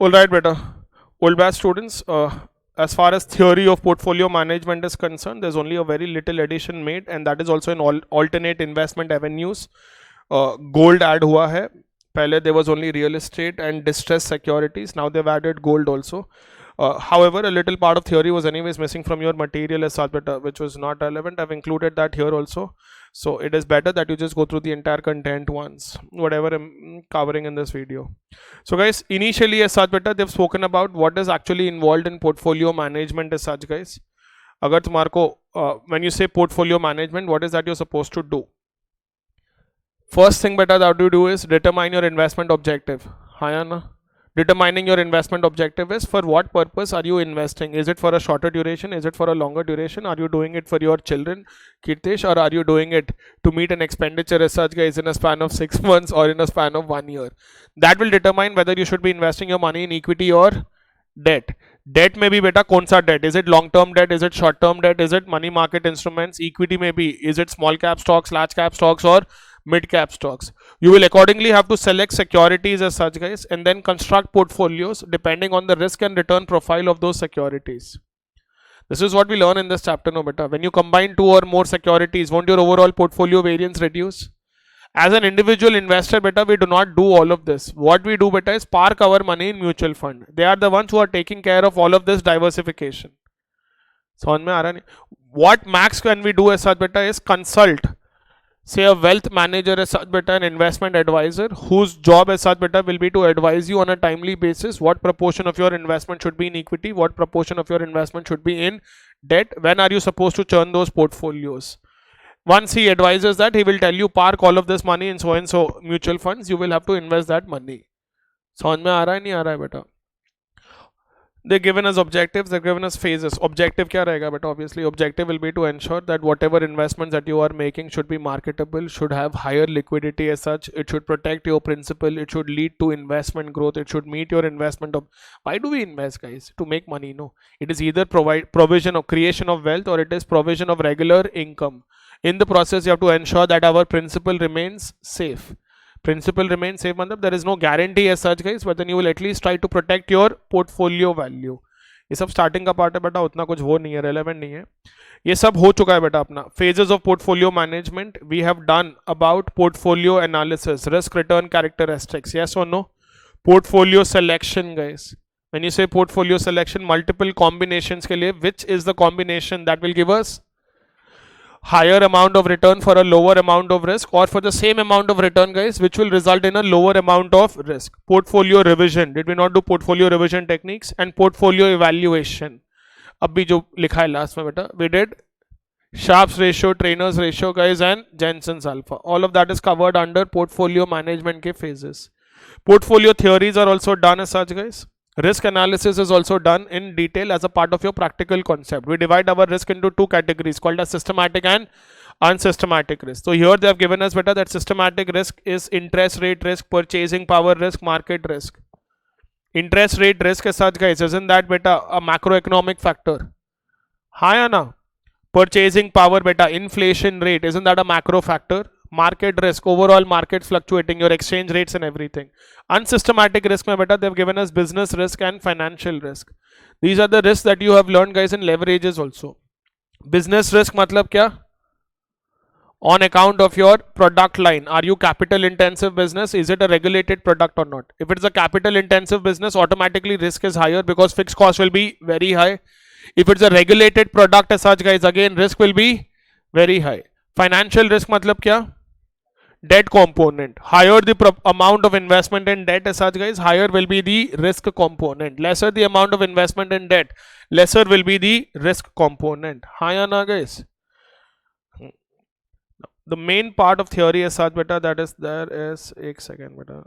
All right, beta. Old batch students, as far as theory of portfolio management is concerned, there's only a very little addition made, and that is also in all alternate investment avenues. Gold add hua hai. Pehle there was only real estate and distressed securities. Now they've added gold also. However, a little part of theory was anyways missing from your material as such, which was not relevant. I've included that here also. So it is better that you just go through the entire content once, whatever I'm covering in this video. So guys, initially as such they've spoken about what is actually involved in portfolio management as such guys. Agar tumhare ko, when you say portfolio management, what is that you're supposed to do? First thing beta that you do is determine your investment objective. Haya na? Determining your investment objective is for what purpose are you investing? Is it for a shorter duration? Is it for a longer duration? Are you doing it for your children, Kirtesh, or are you doing it to meet an expenditure as such guys in a span of 6 months or in a span of 1 year? That will determine whether you should be investing your money in equity or debt. Debt may be beta kaun sa debt? Is it long term debt? Is it short term debt? Is it money market instruments? Equity may be, is it small cap stocks, large cap stocks, or mid cap stocks? You will accordingly have to select securities as such guys and then construct portfolios depending on the risk and return profile of those securities. This is what we learn in this chapter no beta. When you combine 2 or more securities, won't your overall portfolio variance reduce? As an individual investor beta, we do not do all of this. What we do beta is park our money in mutual fund. They are the ones who are taking care of all of this diversification. What max can we do as such beta is consult, say a wealth manager as such beta, an investment advisor whose job as such beta will be to advise you on a timely basis what proportion of your investment should be in equity, what proportion of your investment should be in debt, when are you supposed to churn those portfolios. Once he advises that, he will tell you park all of this money in so and so mutual funds, you will have to invest that money. समझ में आ रहा है नहीं आ रहा है बेटा? They're given as objectives, they're given as phases. Objective क्या रहेगा बेटा? Obviously objective will be to ensure that whatever investments that you are making should be marketable, should have higher liquidity as such, it should protect your principal, it should lead to investment growth, it should meet your investment of. Why do we invest guys? To make money? No, it is either provision of creation of wealth or it is provision of regular income. In the process you have to ensure that our principal remains safe. Principal remains safe मतलब there is no guarantee as such guys, but then you will at least try to protect your portfolio value. ये सब starting का part है बेटा, उतना कुछ वो नहीं है, relevant नहीं है. ये सब हो चुका है बेटा अपना. Phases of portfolio management we have done about portfolio analysis, risk return characteristics. Yes or no? Portfolio selection guys. When you say portfolio selection, multiple combinations के लिए, which is the combination that will give us higher amount of return for a lower amount of risk, or for the same amount of return guys which will result in a lower amount of risk. Portfolio revision, did we not do portfolio revision techniques? And portfolio evaluation, अब भी जो लिखा है last में बेटा, we did Sharpe's ratio, Trainer's ratio guys, and Jensen's alpha. All of that is covered under portfolio management के phases. Portfolio theories are also done as such guys. Risk analysis is also done in detail as a part of your practical concept. We divide our risk into 2 categories called as systematic and unsystematic risk. So here they have given us better that systematic risk is interest rate risk, purchasing power risk, market risk. Interest rate risk as such guys, isn't that beta a macroeconomic factor? हाँ या ना? Purchasing power beta, inflation rate, isn't that a macro factor? Market risk, overall market fluctuating, your exchange rates and everything. Unsystematic risk mein beta, they've given us business risk and financial risk. These are the risks that you have learned guys in leverages also. Business risk matlab kya? On account of your product line. Are you capital intensive business? Is it a regulated product or not? If it's a capital intensive business, automatically risk is higher because fixed cost will be very high. If it's a regulated product as such guys, again risk will be very high. Financial risk matlab kya? Debt component. Higher the amount of investment in debt as such guys, higher will be the risk component. Lesser the amount of investment in debt, lesser will be the risk component. Higher na guys? The main part of theory as such beta, that is there is, एक second beta.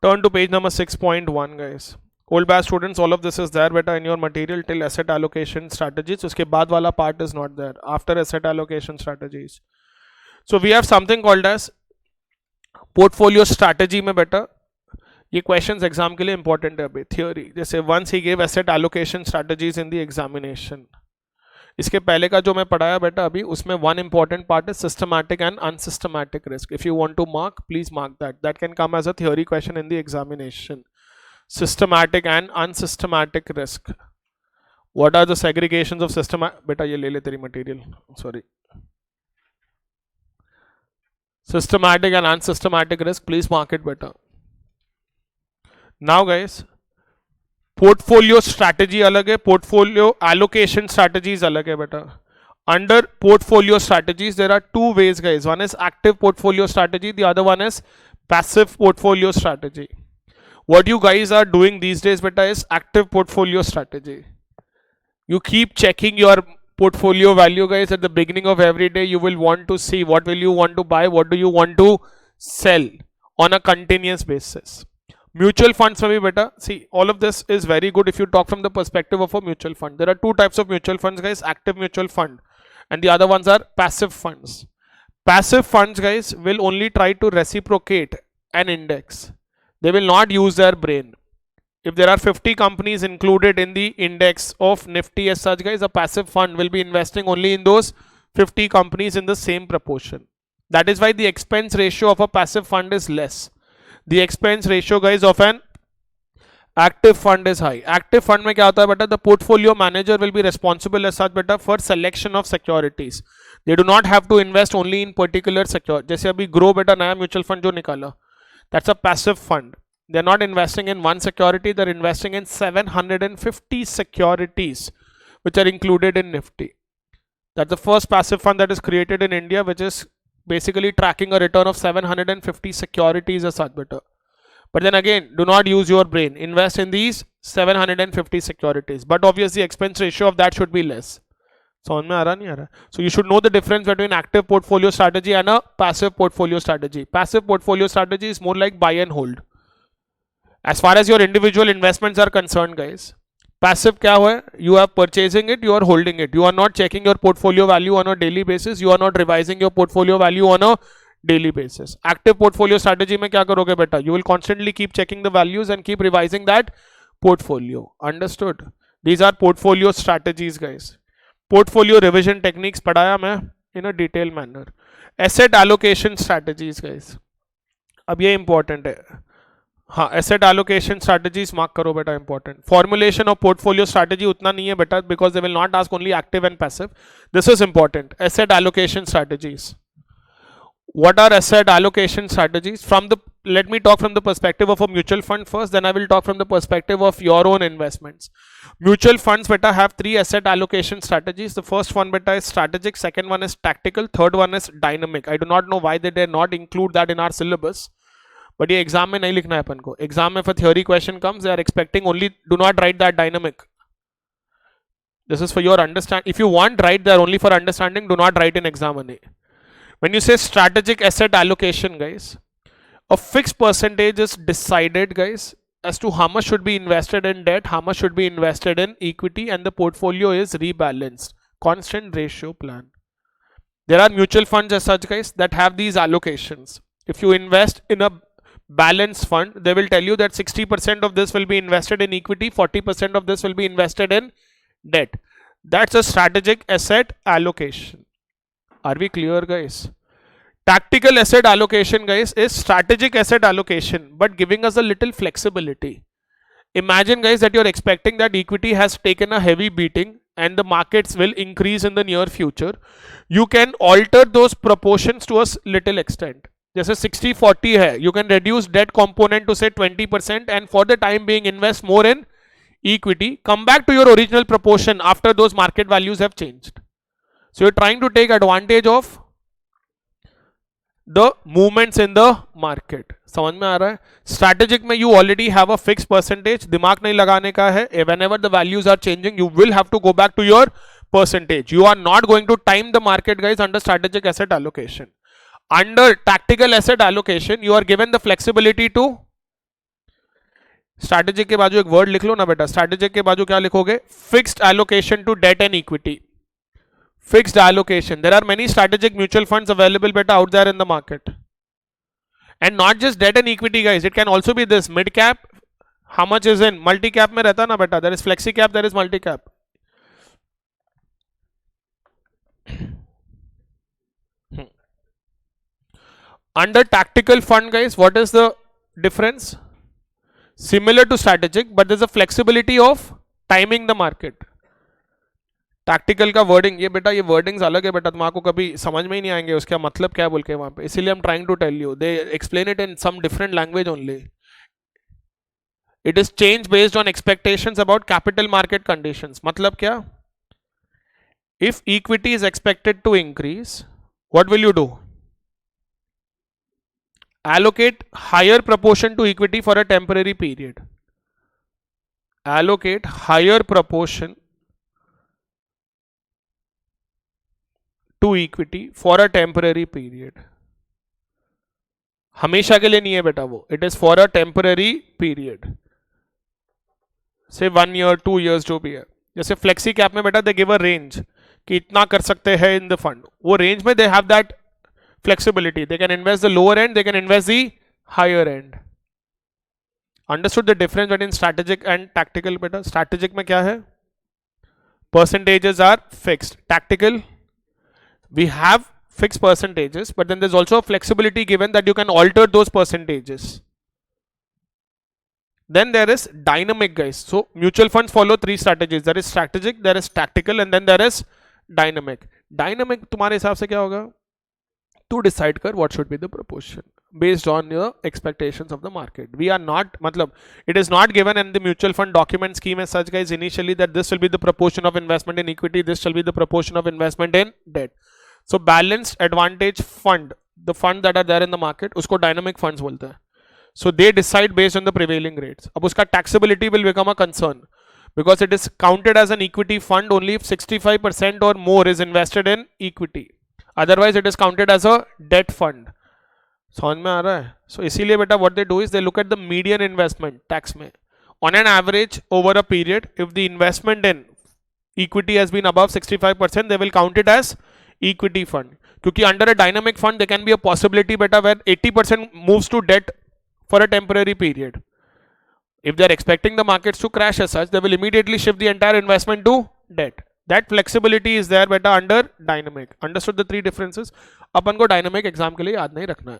Turn to page number 6.1 guys. Old batch students, all of this is there beta in your material till asset allocation strategies. Uske baad wala part is not there, after asset allocation strategies. So we have something called as portfolio strategy में बेटा ये questions exam के लिए important है अभी. Theory जैसे once he gave asset allocation strategies in the examination. इसके पहले का जो मैं पढ़ाया बेटा अभी उसमें one important part is systematic and unsystematic risk. If you want to mark, please mark that. That can come as a theory question in the examination. systematic and unsystematic risk. What are the segregations of systematic? Beta ye le le teri material. Sorry. Systematic and unsystematic risk. Please mark it better. Now guys, portfolio strategy alag hai, portfolio allocation strategies alag hai beta. Under portfolio strategies, there are two ways guys. One is active portfolio strategy. The other one is passive portfolio strategy. What you guys are doing these days beta is active portfolio strategy. You keep checking your portfolio value guys at the beginning of every day. You will want to see what will you want to buy, what do you want to sell on a continuous basis. Mutual funds mein bhi beta, see all of this is very good if you talk from the perspective of a mutual fund. There are two types of mutual funds guys, active mutual fund and the other ones are passive funds. Passive funds guys will only try to reciprocate an index. They will not use their brain. If there are 50 companies included in the index of Nifty as such guys, a passive fund will be investing only in those 50 companies in the same proportion. That is why the expense ratio of a passive fund is less. The expense ratio guys of an active fund is high. Active fund में क्या होता है बेटा? The portfolio manager will be responsible as such बेटा for selection of securities. They do not have to invest only in particular security. जैसे अभी grow बेटा नया mutual fund जो निकाला, that's a passive fund. They're not investing in one security, they're investing in 750 securities which are included in Nifty. That's the first passive fund that is created in India, which is basically tracking a return of 750 securities as such better. But then again, do not use your brain. Invest in these 750 securities. But obviously, expense ratio of that should be less. So you should know the difference between active portfolio strategy and a passive portfolio strategy. Passive portfolio strategy is more like buy and hold. As far as your individual investments are concerned, guys, passive क्या हुआ? You are purchasing it, you are holding it. You are not checking your portfolio value on a daily basis. You are not revising your portfolio value on a daily basis. Active portfolio strategy में क्या करोगे बेटा? You will constantly keep checking the values and keep revising that portfolio. Understood? These are portfolio strategies, guys. Portfolio revision techniques पढ़ाया मैं in a detailed manner. Asset allocation strategies, guys. अब ये important है. हाँ, एसेट एलोकेशन स्ट्रैटेजीज मार्क करो बेटा, important. Formulation of portfolio strategy उतना नहीं है बेटा, because they will not ask only active and passive. This is important. Asset allocation strategies. What are asset allocation strategies? Let me talk from the perspective of a mutual fund first, then I will talk from the perspective of your own investments. Mutual funds beta have three asset allocation strategies. The first one beta is strategic, second one is tactical, third one is dynamic. I do not know why they did not include that in our syllabus. But ये exam में नहीं लिखना है अपन को. Exam में for theory question comes, they are expecting only, do not write that dynamic. This is for your understand. If you want write there only for understanding, do not write in exam only. When you say strategic asset allocation, guys, a fixed percentage is decided, guys, as to how much should be invested in debt, how much should be invested in equity, and the portfolio is rebalanced. Constant ratio plan. There are mutual funds as such, guys, that have these allocations. If you invest in a balanced fund, they will tell you that 60% of this will be invested in equity, 40% of this will be invested in debt. That's a strategic asset allocation. Are we clear, guys? Tactical asset allocation, guys, is strategic asset allocation but giving us a little flexibility. Imagine, guys, that you're expecting that equity has taken a heavy beating and the markets will increase in the near future. You can alter those proportions to a little extent. जैसे 60-40 है, you can reduce debt component to say 20% and for the time being invest more in equity. Come back to your original proportion after those market values have changed. So you're trying to take advantage of the movements in the market. समझ में आ रहा है? Strategic में you already have a fixed percentage. दिमाग नहीं लगाने का है. Whenever the values are changing, you will have to go back to your percentage. You are not going to time the market, guys, under strategic asset allocation. Under tactical asset allocation, you are given the flexibility to. Strategic के बाजू एक word लिख लो ना बेटा. Strategic के बाजू क्या लिखोगे? Fixed allocation to debt and equity. Fixed allocation. There are many strategic mutual funds available beta out there in the market. And not just debt and equity, guys. It can also be this mid cap. How much is in? Multi cap में रहता ना बेटा. There is flexi cap, there is multi cap. Under tactical fund, guys, what is the difference? Similar to strategic, but there's a flexibility of timing the market. Tactical का wording, ये बेटा ये wordings अलग है बेटा, तुम्हारा कभी समझ में ही नहीं आएंगे उसका मतलब क्या बोल के वहां पे, इसीलिए हम trying to tell you, they explain it in some different language only. It is change based on expectations about capital market conditions. मतलब क्या? If equity is expected to increase, what will you do? Allocate higher proportion to equity for a temporary period. Allocate higher proportion to equity for a temporary period. हमेशा के लिए नहीं है बेटा वो, it is for a temporary period. Say 1 year, 2 years जो भी है. जैसे फ्लेक्सी कैप में बेटा they give a range कि इतना कर सकते हैं in the fund. वो range में they have that flexibility. They can invest the lower end, they can invest the higher end. Understood the difference between strategic and tactical beta? Strategic में क्या है? Percentages are fixed. Tactical, we have fixed percentages, but then there's also a flexibility given that you can alter those percentages. Then there is dynamic, guys. So mutual funds follow 3 strategies. There is strategic, there is tactical, and then there is dynamic. Dynamic तुम्हारे हिसाब से क्या होगा? To decide कर what should be the proportion based on your expectations of the market. We are not, matlab, it is not given in the mutual fund document scheme as such, guys, initially that this will be the proportion of investment in equity, this shall be the proportion of investment in debt. So balanced advantage fund, the fund that are there in the market, usko dynamic funds बोलते हैं. So they decide based on the prevailing rates. अब उसका taxability will become a concern because it is counted as an equity fund only if 65% or more is invested in equity. Otherwise it is counted as a debt fund. समझ में आ रहा है? So इसीलिए बेटा what they do is they look at the median investment tax में. On an average over a period, if the investment in equity has been above 65%, they will count it as equity fund. क्योंकि under a dynamic fund there can be a possibility बेटा where 80% moves to debt for a temporary period. If they are expecting the markets to crash as such, they will immediately shift the entire investment to debt. That flexibility is there बेटा under dynamic. Understood the 3 differences? अपन को dynamic exam के लिए याद नहीं रखना है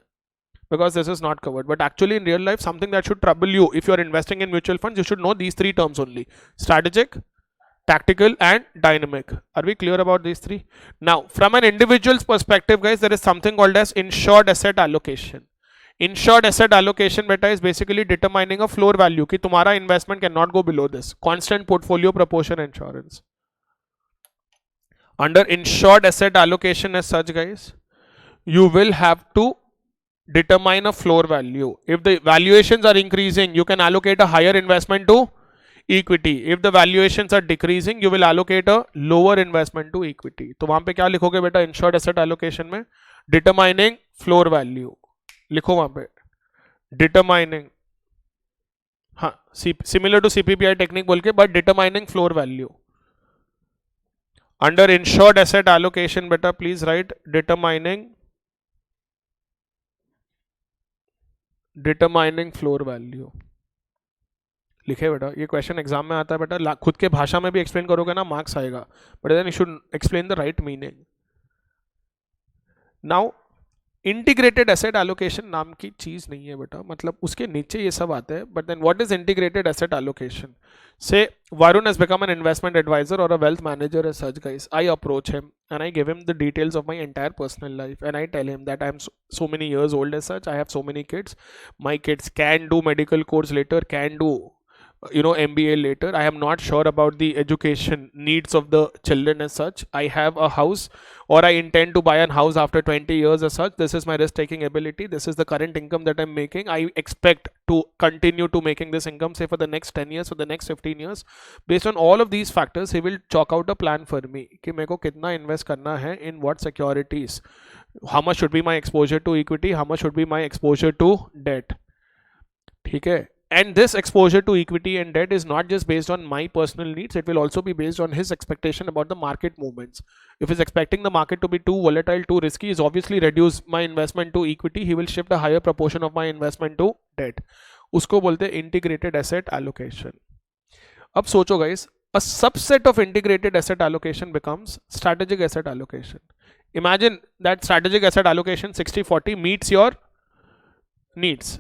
because this is not covered. But actually in real life, something that should trouble you if you are investing in mutual funds, you should know these 3 terms only: strategic, tactical, and dynamic. Are we clear about these 3? Now, from an individual's perspective, guys, there is something called as insured asset allocation. Insured asset allocation beta is basically determining a floor value कि तुम्हारा investment cannot go below this. Constant portfolio proportion insurance. Under insured asset allocation as such, guys, you will have to determine a floor value. If the valuations are increasing, you can allocate a higher investment to equity. If the valuations are decreasing, you will allocate a lower investment to equity. तो वहां पे क्या लिखोगे बेटा insured asset allocation में? Determining floor value. लिखो वहां पे determining, हाँ, similar to CPPI technique बोल के, but determining floor value. Under insured asset allocation beta, please write determining floor value. लिखे बेटा, ये क्वेश्चन एग्जाम में आता है बेटा, खुद के भाषा में भी एक्सप्लेन करोगे ना मार्क्स आएगा, but then you should explain the right meaning. Now integrated asset allocation नाम की चीज नहीं है बेटा, मतलब उसके नीचे ये सब आता है. But then what is integrated asset allocation? Say Varun has become an investment advisor or a wealth manager as such, guys. I approach him and I give him the details of my entire personal life and I tell him that I am so many years old as such. I have so many kids. My kids can do medical course later, can do MBA later. I am not sure about the education needs of the children as such. I have a house or I intend to buy a house after 20 years as such. This is my risk taking ability. This is the current income that I'm making. I expect to continue to making this income say for the next 10 years, for the next 15 years. Based on all of these factors, he will chalk out a plan for me कि मेरे को कितना invest करना है, in what securities, how much should be my exposure to equity, how much should be my exposure to debt. ठीक है? And this exposure to equity and debt is not just based on my personal needs, it will also be based on his expectation about the market movements. If he's expecting the market to be too volatile, too risky, he's obviously reduce my investment to equity, he will shift a higher proportion of my investment to debt. उसको बोलते हैं integrated asset allocation. अब सोचो guys, a subset of integrated asset allocation becomes strategic asset allocation. Imagine that strategic asset allocation 60-40 meets your needs.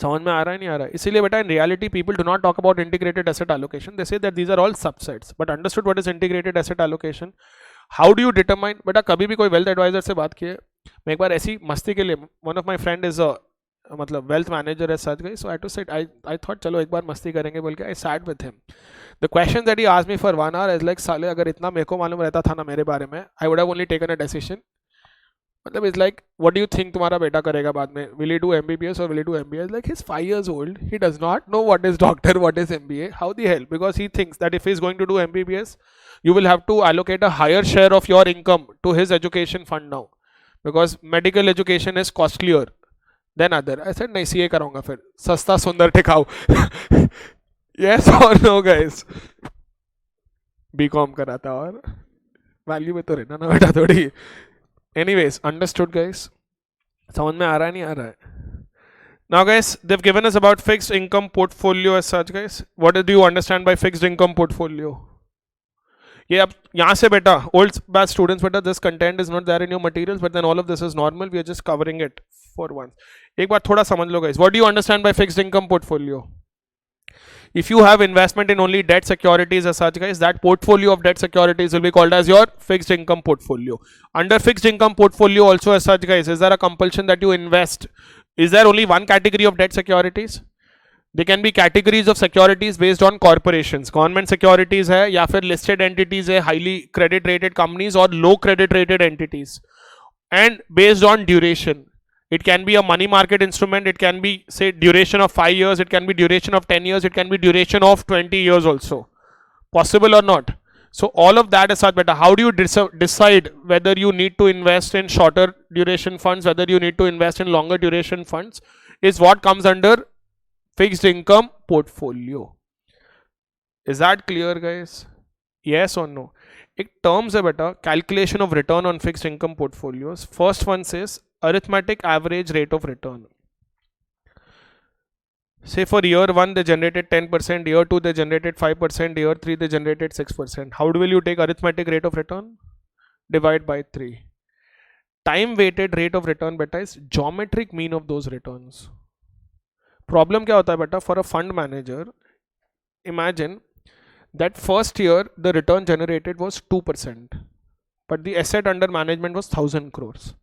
समझ में आ रहा है नहीं आ रहा है? इसीलिए बेटा in reality people do not talk about integrated asset allocation, they say that these are all subsets, but understood what is integrated asset allocation. How do you determine? बेटा कभी भी कोई वेल्थ एडवाइजर से बात किए, मैं एक बार ऐसी मस्ती के लिए, one of my friend is मतलब वेल्थ मैनेजर एज सच गई, सो आई टू सेट आई थॉट चलो एक बार मस्ती करेंगे बोल के I sat with him. The question that he asked me for 1 hour is like साले अगर इतना मेरे को मालूम रहता था ना मेरे बारे में, I would have only taken a decision. मतलब is like what do you think तुम्हारा बेटा करेगा बाद में, विल ही डू एमबीबीएस और will he do MBA? Like he is 5 years old, he does not know what is doctor, what is MBA, how the hell, because he thinks that if he is going to do MBBS you will have to allocate a higher share of your income to his education fund now, because medical education is costlier than other. I said नहीं CA कराऊंगा फिर, सस्ता सुंदर टिकाऊ. yes or no guys? BCom करा था और value में तो रहना ना बेटा थोड़ी. Anyways, understood guys? समझ में आ रहा है नहीं आ रहा है? Now guys, they've given us about fixed income portfolio as such guys. What do you understand by fixed income portfolio? ये अब यहाँ से बेटा old batch students बेटा this content is not there in your materials, but then all of this is normal, we are just covering it for once. एक बार थोड़ा समझ लो guys. What do you understand by fixed income portfolio? If you have investment in only debt securities as such guys, that portfolio of debt securities will be called as your fixed income portfolio. Under fixed income portfolio also as such guys, is there a compulsion that you invest? Is there only one category of debt securities? There can be categories of securities based on corporations. Government securities है या फिर listed entities है, highly credit rated companies और low credit rated entities. And based on duration. It can be a money market instrument, it can be say duration of 5 years, it can be duration of 10 years, it can be duration of 20 years also. Possible or not? So all of that is such better. How do you decide whether you need to invest in shorter duration funds, whether you need to invest in longer duration funds, is what comes under fixed income portfolio. Is that clear guys? Yes or no? एक terms है बेटा, calculation of return on fixed income portfolios. First one says arithmetic average rate of return. Say for year 1 they generated 10%, year 2 they generated 5%, year 3 they generated 6%. How will you take arithmetic rate of return? Divide by 3. Time weighted rate of return beta is geometric mean of those returns. Problem क्या होता है बेटा, for a fund manager, imagine that first year the return generated was 2%, but the asset under management was 1000 crores.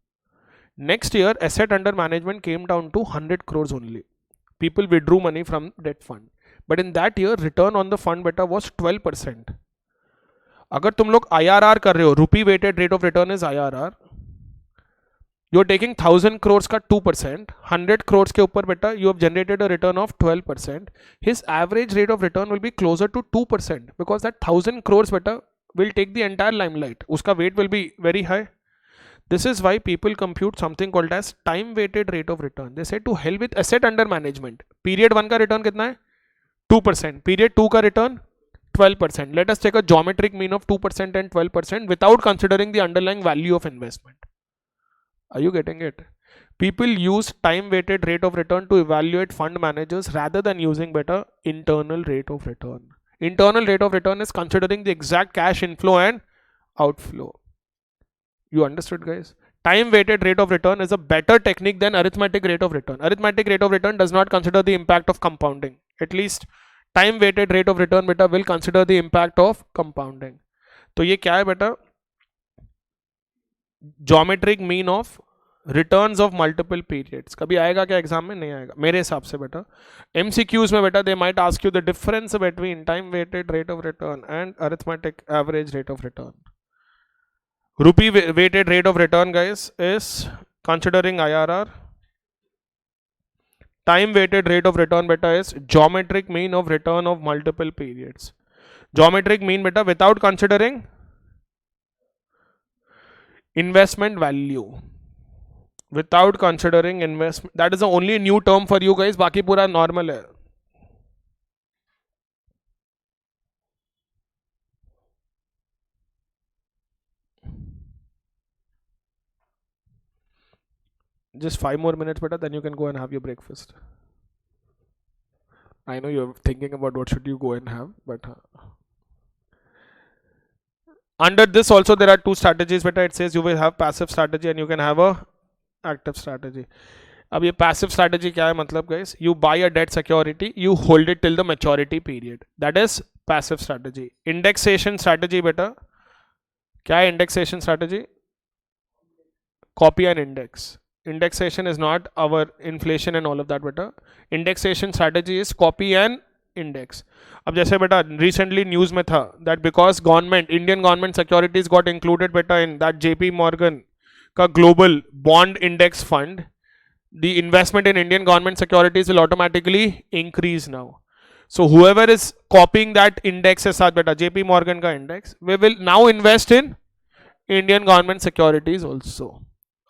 Next year asset under management came down to 100 crores only. People withdrew money from that fund, but in that year return on the fund beta was 12%. अगर तुम लोग IRR कर रहे हो, rupee weighted rate of return is IRR, you're taking 1000 crores का 2%, 100 crores के ऊपर बेटा you have generated a return of 12%. His average rate of return will be closer to 2% because that 1000 crores beta will take the entire limelight. उसका weight will be very high. This is why people compute something called as time weighted rate of return. They say to hell with asset under management. Period 1 का return कितना है? 2%. Period 2 का return 12%. Let us take a geometric mean of 2% and 12% without considering the underlying value of investment. Are you getting it? People use time weighted rate of return to evaluate fund managers rather than using better internal rate of return. Internal rate of return is considering the exact cash inflow and outflow. You understood guys? Time weighted rate of return is a better technique than arithmetic rate of return. Arithmetic rate of return does not consider the impact of compounding. At least time weighted rate of return beta will consider the impact of compounding. तो ये क्या है बेटा? Geometric mean of returns of multiple periods. कभी आएगा क्या exam में? नहीं आएगा मेरे हिसाब से बेटा. MCQs में बेटा they might ask you the difference between time weighted rate of return and arithmetic average rate of return. Rupee weighted rate of return guys is considering IRR. Time weighted rate of return beta is geometric mean of return of multiple periods. Geometric mean beta without considering investment value. Without considering investment, that is the only new term for you guys. बाकी पूरा normal है. Just 5 more minutes better, then you can go and have your breakfast. I know you're thinking about what should you go and have, but under this also there are two strategies better. It says you will have passive strategy and you can have a active strategy. अब ये passive strategy क्या है मतलब guys, you buy a debt security, you hold it till the maturity period, that is passive strategy. Indexation strategy बेटा, क्या है indexation strategy? Copy and index. Indexation is not our inflation and all of that beta. Indexation strategy is copy and index. अब जैसे बेटा recently news में था that because government, Indian government securities got included बेटा in that JP Morgan का global bond index fund, the investment in Indian government securities will automatically increase now. So whoever is copying that index के साथ बेटा JP Morgan का index, we will now invest in Indian government securities also.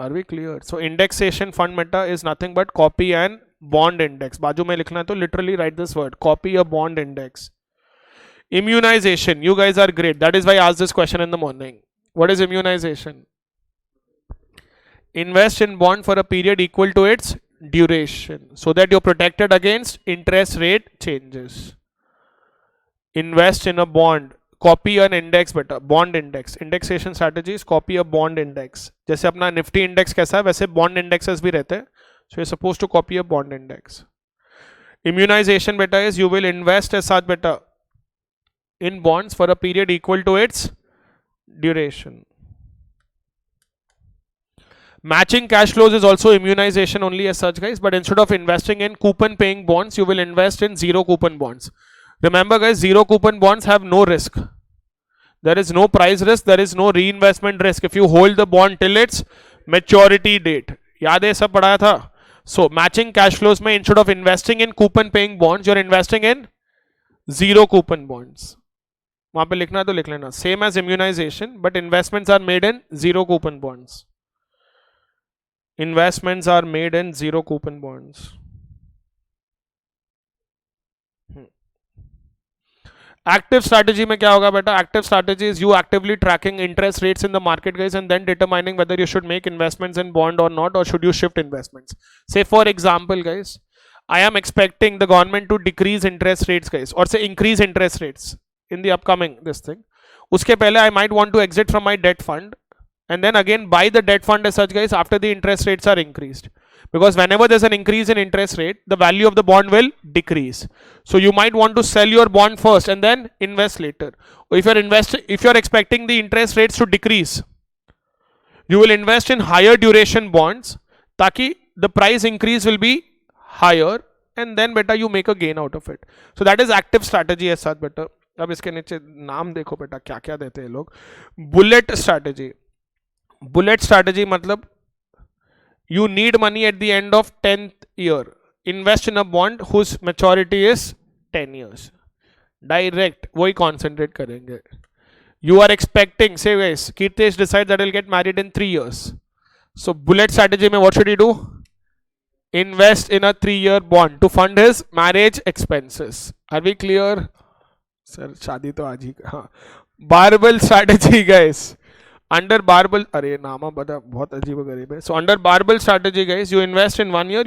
Are we clear? So indexation fund meta is nothing but copy and bond index. बाजू में लिखना है तो literally write this word, copy a bond index. Immunization, you guys are great. That is why I asked this question in the morning. What is immunization? Invest in bond for a period equal to its duration so that you're protected against interest rate changes. Invest in a bond, copy an index बेटा, bond index. Indexation strategy is copy a bond index. जैसे अपना Nifty index कैसा है वैसे bond indexes भी रहते हैं. So you're supposed to copy a bond index. Immunization बेटा is you will invest as such बेटा in bonds for a period equal to its duration. Matching cash flows is also immunization only as such guys, but instead of investing in coupon paying bonds, you will invest in zero coupon bonds. Remember guys, zero coupon bonds have no risk. There is no price risk, there is no reinvestment risk if you hold the bond till its maturity date. याद है सब पढ़ाया था. So matching cash flows में instead of investing in coupon paying bonds, you're investing in zero coupon bonds. वहां पे लिखना है तो लिख लेना. Same as immunization, but investments are made in zero coupon bonds. Investments are made in zero coupon bonds. Active strategy में क्या होगा बेटा? Active strategy is you actively tracking interest rates in the market guys and then determining whether you should make investments in bond or not, or should you shift investments. Say for example guys, I am expecting the government to decrease interest rates guys, or say increase interest rates in the upcoming this thing. उसके पहले I might want to exit from my debt fund and then again buy the debt fund as such guys after the interest rates are increased. Because whenever there's an increase in interest rate, the value of the bond will decrease. So you might want to sell your bond first and then invest later. Or if you're expecting the interest rates to decrease, you will invest in higher duration bonds, ताकि the price increase will be higher and then बेटा you make a gain out of it. So that is active strategy as such बेटा. अब इसके नीचे नाम देखो बेटा क्या क्या देते हैं लोग. Bullet strategy. Bullet strategy मतलब you need money at the end of 10th year. Invest in a bond whose maturity is 10 years. Direct, वही concentrate करेंगे. You are expecting, say guys, Kirtesh decides that he'll get married in 3 years. So bullet strategy में what should he do? Invest in a 3-year bond to fund his marriage expenses. Are we clear? Sir, शादी तो आज ही. हाँ. Barbell strategy guys. Under barbell, अरे नामा बता बहुत अजीब गरीब है. So under barbell strategy guys, you invest in 1 year,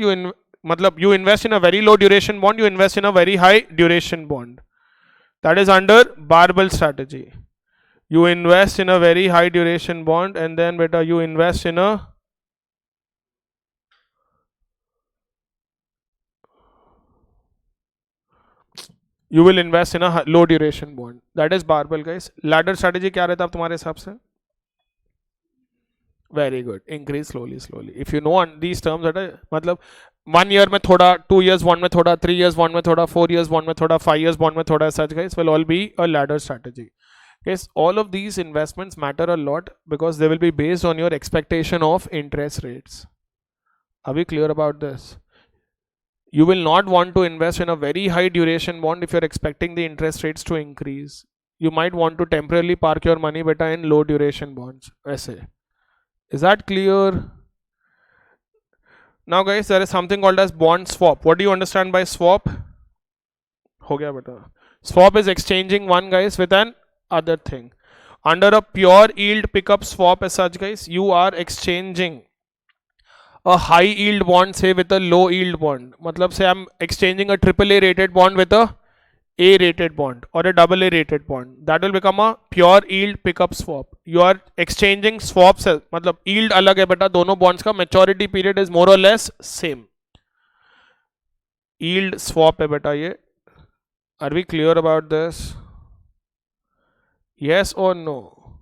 मतलब you invest in a very low duration bond, you invest in a very high duration bond. That is under barbell strategy. You invest in a very high duration bond and then beta you invest in a you will invest in a low duration bond. That is barbell guys. Ladder strategy क्या रहता है तुम्हारे हिसाब से? Very good. Increase slowly. If you know on these terms that मतलब 1 year में थोड़ा, 2 years bond में थोड़ा, 3 years bond में थोड़ा, 4 years bond में थोड़ा, 5 years bond में थोड़ा, such guys will all be a ladder strategy. Yes, all of these investments matter a lot because they will be based on your expectation of interest rates. Are we clear about this? You will not want to invest in a very high duration bond if you're expecting the interest rates to increase. You might want to temporarily park your money beta in low duration bonds. ऐसे. Is that clear? Now guys, there is something called as bond swap. What do you understand by swap? हो गया बेटा. Swap is exchanging one guys with an other thing. Under a pure yield pickup swap as such guys, you are exchanging a high yield bond say with a low yield bond. मतलब say I'm exchanging a AAA rated bond with a A rated bond or a double A rated bond, that will become a pure yield pickup swap. You are exchanging swaps, मतलब yield अलग है बेटा दोनों bonds का, maturity period is more or less same. Yield swap है बेटा ये. Are we clear about this? Yes or no?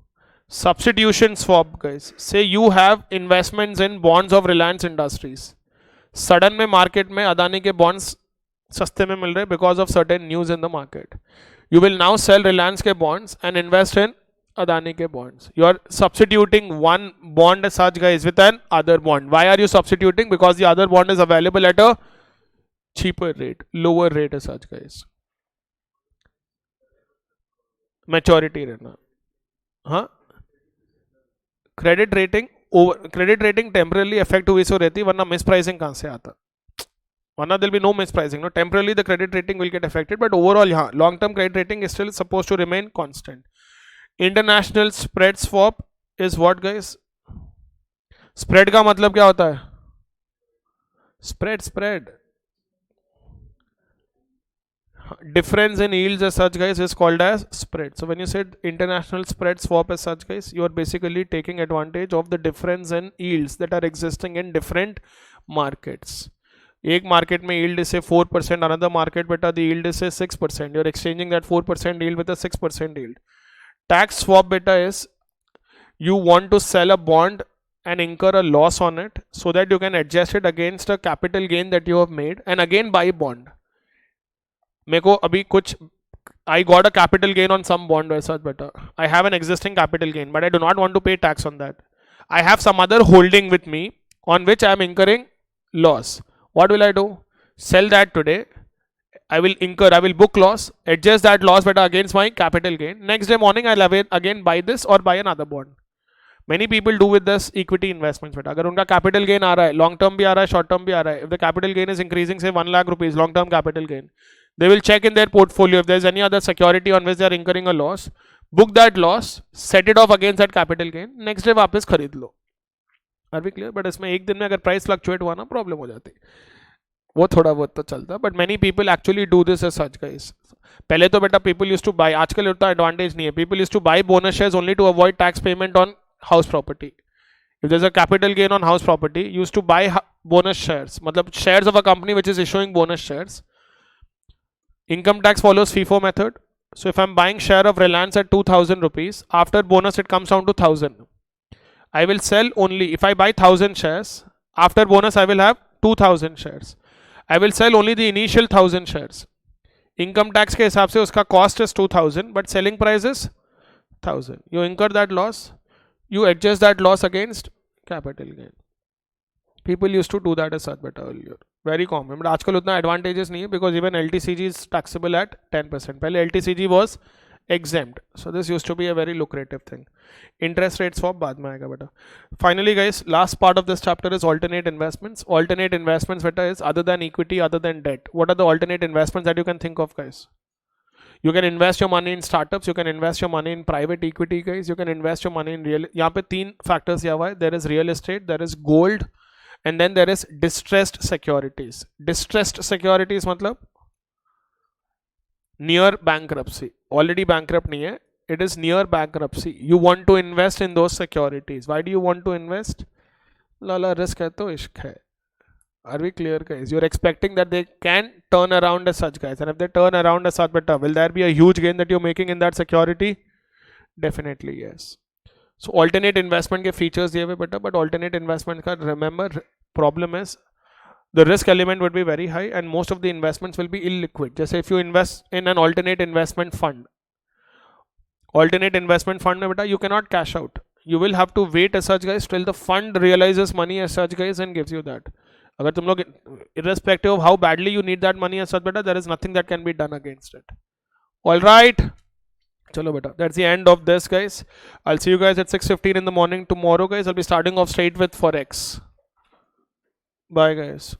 Substitution swap guys. Say you have investments in bonds of Reliance Industries. Sudden में market में अदानी के bonds सस्ते में मिल रहे because of certain news in the market. You will now sell Reliance के bonds and invest in Adani के bonds. You are substituting one bond as such guys with an other bond. Why are you substituting? Because the other bond is available at a cheaper rate, lower rate as such guys. Maturity रहना. हाँ. Credit rating temporarily effect हुई सो रहती, वरना mispricing कहाँ से आता? There will be no mispricing. No, temporarily the credit rating will get affected, but overall, yeah, long-term credit rating is still supposed to remain constant. International spread swap is what, guys? Spread का मतलब क्या होता है? Spread. Difference in yields as such, guys, is called as spread. So when you said international spread swap as such, guys, you are basically taking advantage of the difference in yields that are existing in different markets. एक market में yield is 4%, another market बेटा the yield is 6%. You're exchanging that 4% yield with a 6% yield. Tax swap बेटा is you want to sell a bond and incur a loss on it so that you can adjust it against a capital gain that you have made and again buy bond. मेरे को अभी कुछ I got a capital gain on some bond or such better. I have an existing capital gain, but I do not want to pay tax on that. I have some other holding with me on which I am incurring loss. What will I do? Sell that today. I will book loss, adjust that loss better against my capital gain. Next day morning, I'll again buy this or buy another bond. Many people do with this equity investments बेटा. अगर उनका capital gain आ रहा है, long term भी आ रहा है, short term भी आ रहा है. If the capital gain is increasing, say 1 lakh rupees, long term capital gain, they will check in their portfolio if there is any other security on which they are incurring a loss, book that loss, set it off against that capital gain. Next day वापस खरीद लो. Are we clear? But इसमें एक दिन में अगर price fluctuate हुआ ना problem हो जाती, वो थोड़ा बहुत तो चलता. But many people actually do this as such guys. पहले तो बेटा people used to buy, आजकल उतना advantage नहीं है. People used to buy bonus shares only to avoid tax payment on house property. If there's a capital gain on house property, you used to buy bonus shares, मतलब shares of a company which is issuing bonus shares. Income tax follows FIFO method. So if I'm buying share of Reliance at 2,000 rupees, after bonus it comes down to 1,000. I will sell only, if I buy 1,000 shares, after bonus I will have 2,000 shares. I will sell only the initial 1,000 shares. Income tax के हिसाब से उसका cost is 2,000, but selling price is 1,000. You incur that loss, you adjust that loss against capital gain. People used to do that as such better earlier. Very common. But आजकल उतना advantages नहीं है because even LTCG is taxable at 10%. पहले LTCG was exempt. So this used to be a very lucrative thing. Interest rate swap बाद में आएगा बेटा. Finally guys, last part of this chapter is alternate investments. Alternate investments बेटा is other than equity, other than debt. What are the alternate investments that you can think of guys? You can invest your money in startups. You can invest your money in private equity guys. You can invest your money in real. यहाँ पे 3 factors दिया हुआ है. There is real estate, there is gold, and then there is distressed securities. Distressed securities मतलब near bankruptcy. Already bankrupt नहीं है. It is near bankruptcy. You want to invest in those securities. Why do you want to invest? Lala risk है तो इश्क है. Are we clear guys? You're expecting that they can turn around as such guys, and if they turn around as such better, will there be a huge gain that you're making in that security? Definitely yes. So alternate investment के features दिए हुए बेटा, but alternate investment का remember problem is the risk element would be very high and most of the investments will be illiquid. जैसे if you invest in an alternate investment fund में बेटा you cannot cash out. You will have to wait as such guys till the fund realizes money as such guys and gives you that. अगर तुम लोग irrespective of how badly you need that money as such बेटा, there is nothing that can be done against it. All right. Chalo beta, that's the end of this guys. I'll see you guys at 6:15 in the morning tomorrow guys. I'll be starting off straight with Forex. Bye guys.